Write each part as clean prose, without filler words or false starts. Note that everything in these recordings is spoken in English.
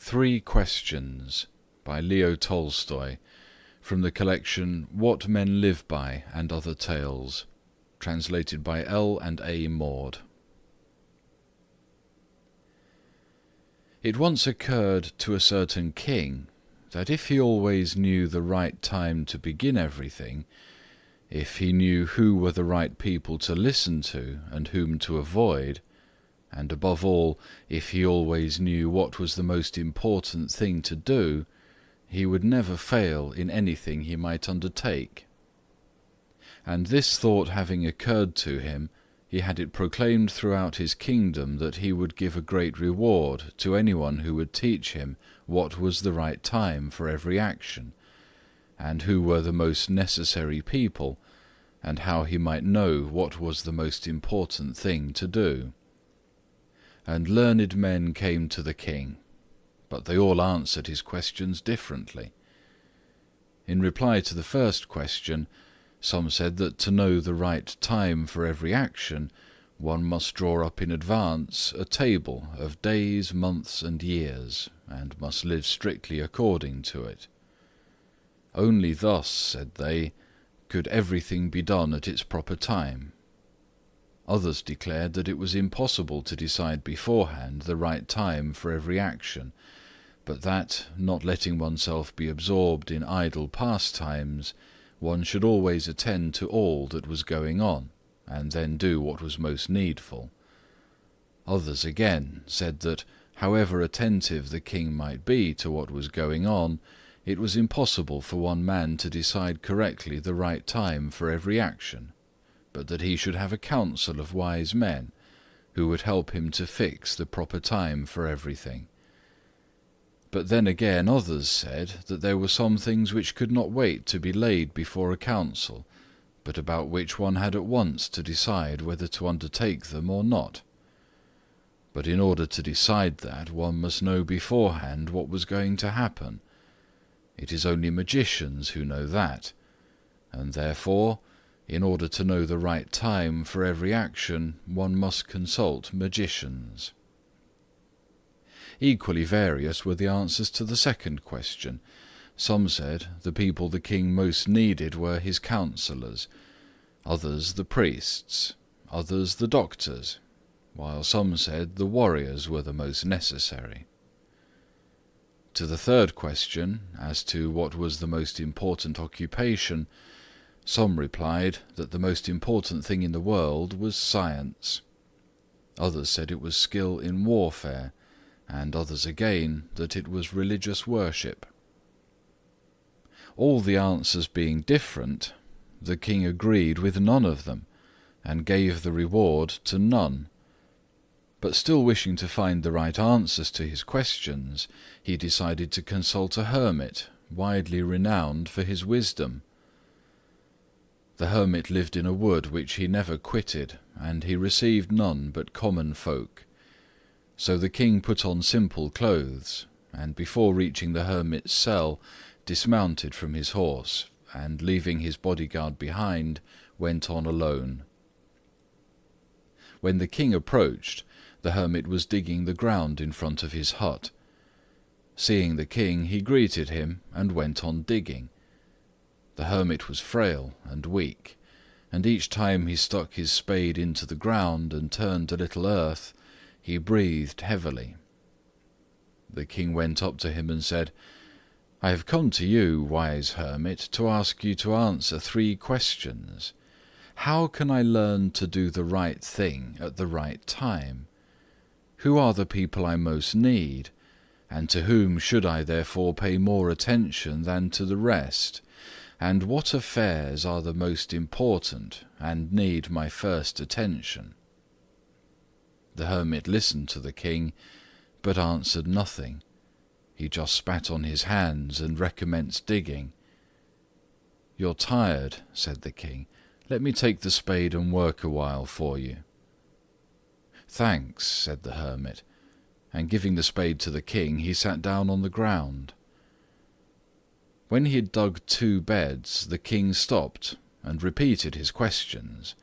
Three Questions by Leo Tolstoy, from the collection What Men Live By and Other Tales, translated by L. and A. Maud. It once occurred to a certain king that if he always knew the right time to begin everything, if he knew who were the right people to listen to and whom to avoid, and above all, if he always knew what was the most important thing to do, he would never fail in anything he might undertake. And this thought having occurred to him, he had it proclaimed throughout his kingdom that he would give a great reward to anyone who would teach him what was the right time for every action, and who were the most necessary people, and how he might know what was the most important thing to do. And learned men came to the king, but they all answered his questions differently. In reply to the first question, some said that to know the right time for every action, one must draw up in advance a table of days, months, and years, and must live strictly according to it. Only thus, said they, could everything be done at its proper time. Others declared that it was impossible to decide beforehand the right time for every action, but that, not letting oneself be absorbed in idle pastimes, one should always attend to all that was going on, and then do what was most needful. Others again said that, however attentive the king might be to what was going on, it was impossible for one man to decide correctly the right time for every action, but that he should have a council of wise men, who would help him to fix the proper time for everything. But then again others said that there were some things which could not wait to be laid before a council, but about which one had at once to decide whether to undertake them or not. But in order to decide that, one must know beforehand what was going to happen. It is only magicians who know that, and therefore, in order to know the right time for every action, one must consult magicians. Equally various were the answers to the second question. Some said the people the king most needed were his counsellors, others the priests, others the doctors, while some said the warriors were the most necessary. To the third question, as to what was the most important occupation, some replied that the most important thing in the world was science. Others said it was skill in warfare, and others again that it was religious worship. All the answers being different, the king agreed with none of them, and gave the reward to none. But still wishing to find the right answers to his questions, he decided to consult a hermit, widely renowned for his wisdom. The hermit lived in a wood which he never quitted, and he received none but common folk. So the king put on simple clothes, and before reaching the hermit's cell, dismounted from his horse, and leaving his bodyguard behind, went on alone. When the king approached, the hermit was digging the ground in front of his hut. Seeing the king, he greeted him and went on digging. The hermit was frail and weak, and each time he stuck his spade into the ground and turned a little earth, he breathed heavily. The king went up to him and said, "I have come to you, wise hermit, to ask you to answer 3 questions. How can I learn to do the right thing at the right time? Who are the people I most need, and to whom should I therefore pay more attention than to the rest? And what affairs are the most important and need my first attention?" The hermit listened to the king, but answered nothing. He just spat on his hands and recommenced digging. "You're tired," said the king. "Let me take the spade and work a while for you." "Thanks," said the hermit, and giving the spade to the king, he sat down on the ground. When he had dug 2 beds, the king stopped and repeated his questions.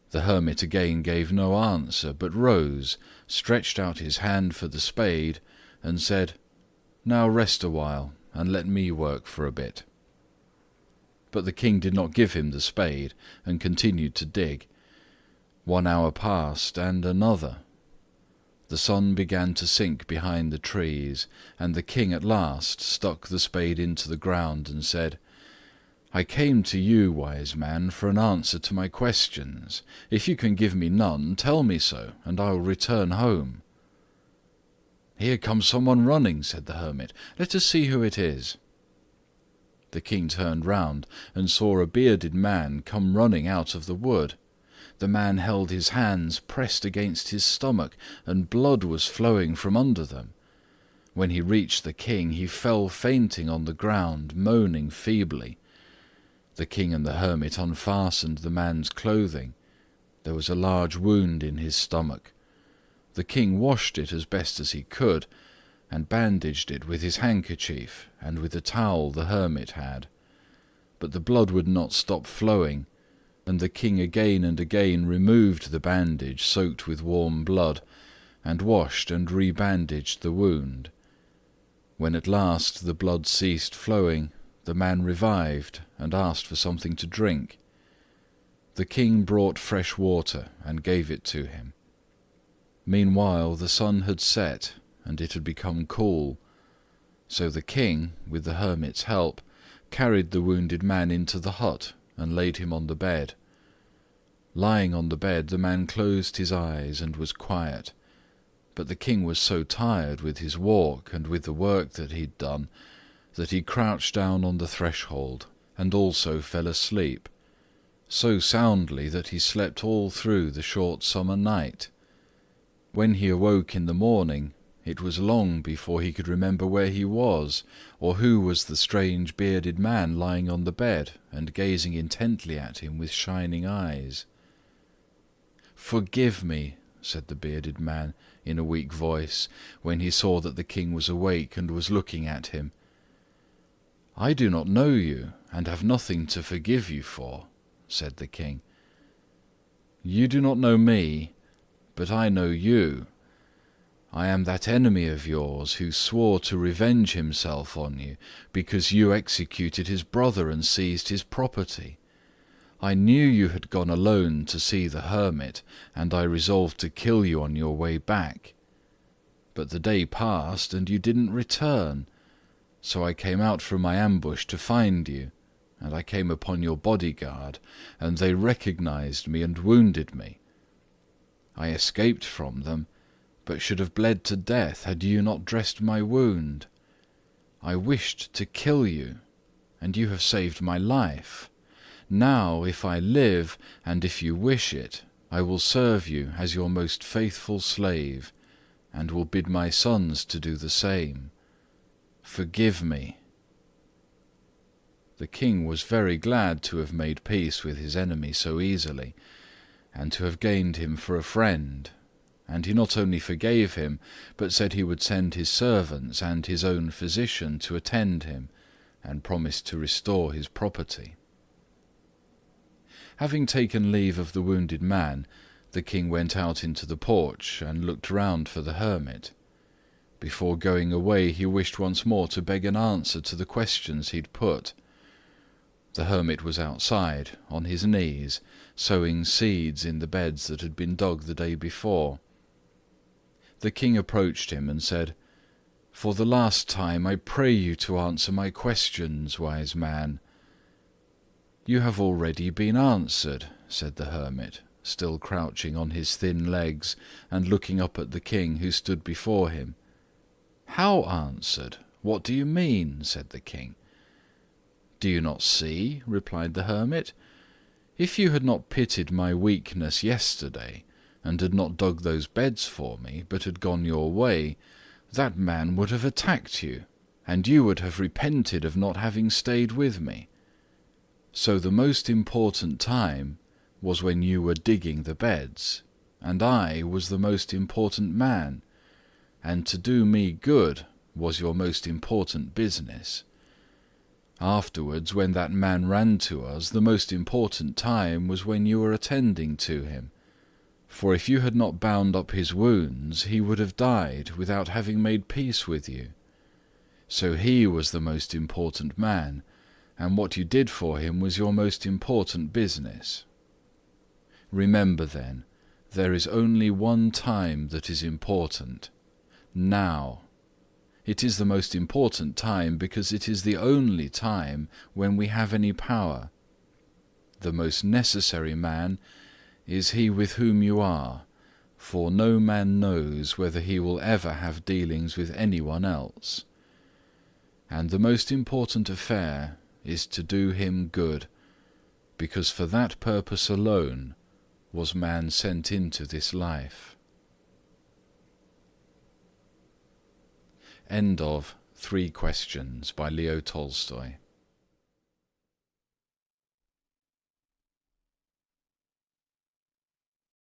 The hermit again gave no answer, but rose, stretched out his hand for the spade, and said, Now rest a while, and let me work for a bit." But the king did not give him the spade, and continued to dig. 1 hour passed, and another. The sun began to sink behind the trees, and the king at last stuck the spade into the ground and said, "I came to you, wise man, for an answer to my questions. If you can give me none, tell me so, and I will return home." "Here comes someone running," said the hermit. "Let us see who it is." The king turned round and saw a bearded man come running out of the wood. The man held his hands pressed against his stomach, and blood was flowing from under them. When he reached the king, he fell fainting on the ground, moaning feebly. The king and the hermit unfastened the man's clothing. There was a large wound in his stomach. The king washed it as best as he could, and bandaged it with his handkerchief and with a towel the hermit had. But the blood would not stop flowing, and the king again and again removed the bandage soaked with warm blood, and washed and rebandaged the wound. When at last the blood ceased flowing, the man revived and asked for something to drink. The king brought fresh water and gave it to him. Meanwhile the sun had set, and it had become cool. So the king, with the hermit's help, carried the wounded man into the hut and laid him on the bed. Lying on the bed, the man closed his eyes and was quiet. But the king was so tired with his walk and with the work that he'd done, that he crouched down on the threshold and also fell asleep, so soundly that he slept all through the short summer night. When he awoke in the morning, it was long before he could remember where he was, or who was the strange bearded man lying on the bed and gazing intently at him with shining eyes. "Forgive me," said the bearded man in a weak voice, when he saw that the king was awake and was looking at him. "I do not know you, and have nothing to forgive you for," said the king. "You do not know me, but I know you. I am that enemy of yours who swore to revenge himself on you because you executed his brother and seized his property. I knew you had gone alone to see the hermit, and I resolved to kill you on your way back. But the day passed, and you didn't return, so I came out from my ambush to find you, and I came upon your bodyguard, and they recognized me and wounded me. I escaped from them, but should have bled to death had you not dressed my wound. I wished to kill you, and you have saved my life. Now, if I live, and if you wish it, I will serve you as your most faithful slave, and will bid my sons to do the same. Forgive me." The king was very glad to have made peace with his enemy so easily, and to have gained him for a friend, and he not only forgave him, but said he would send his servants and his own physician to attend him, and promised to restore his property. Having taken leave of the wounded man, the king went out into the porch and looked round for the hermit. Before going away, he wished once more to beg an answer to the questions he'd put. The hermit was outside, on his knees, sowing seeds in the beds that had been dug the day before. The king approached him and said, "For the last time, I pray you to answer my questions, wise man." "You have already been answered," said the hermit, still crouching on his thin legs and looking up at the king who stood before him. "How answered? What do you mean?" said the king. "Do you not see?" replied the hermit. "If you had not pitied my weakness yesterday, and had not dug those beds for me, but had gone your way, that man would have attacked you, and you would have repented of not having stayed with me. So the most important time was when you were digging the beds, and I was the most important man, and to do me good was your most important business. Afterwards, when that man ran to us, the most important time was when you were attending to him. For if you had not bound up his wounds, he would have died without having made peace with you. So he was the most important man, and what you did for him was your most important business. Remember then, there is only one time that is important: now. It is the most important time because it is the only time when we have any power. The most necessary man is he with whom you are, for no man knows whether he will ever have dealings with anyone else. And the most important affair is to do him good, because for that purpose alone was man sent into this life. End of 3 Questions by Leo Tolstoy.